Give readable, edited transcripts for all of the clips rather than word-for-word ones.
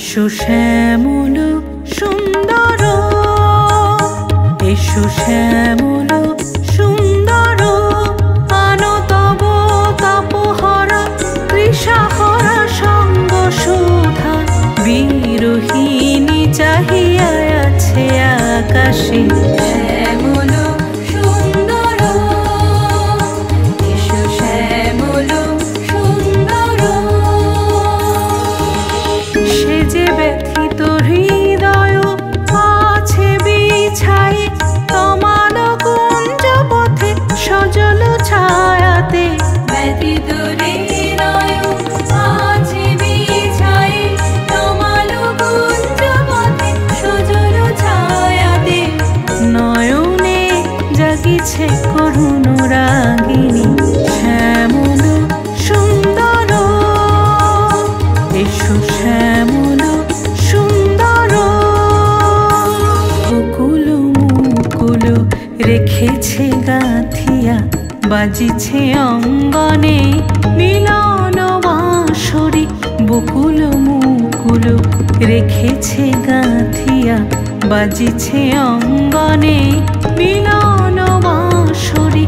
এসো শ্যামল সুন্দর, এসো শ্যামল সুন্দর, আনো তব তাপহরা তৃষাহরা সঙ্গ সুধা। বিরোহিণী চাহিয়া আছে আকাশে, শ্যামল সুন্দর, এসো শ্যামল সুন্দর। সে যে ব্যথিত হৃদয় আছে বিছাই, তমাল কুঞ্জ পথে সজল ছায়াতে। ব্যথিত হৃদয় আছে বিছাই, তমাল কুঞ্জ পথে সজল ছায়াতে। নয়নে জাগিছে করুণ রাগিনী, শ্যামল সুন্দর, এসো শ্যামল সুন্দর। বকুল মুকুল রেখেছে গাঁথিয়া, বাজিছে অঙ্গনে মিলন বাঁশরি। বকুল মুকুল রেখেছে গাঁথিয়া, বাজিছে অঙ্গনে মিলন বাঁশরি।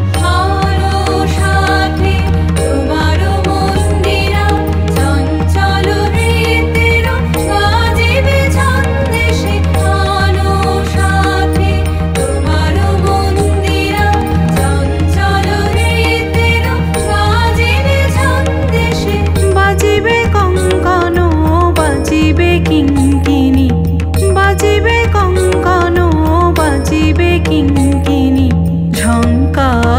কিঙ্কিনি বাজিবে কঙ্কণ, বাজিবে কিঙ্কিনি, ঝঙ্কার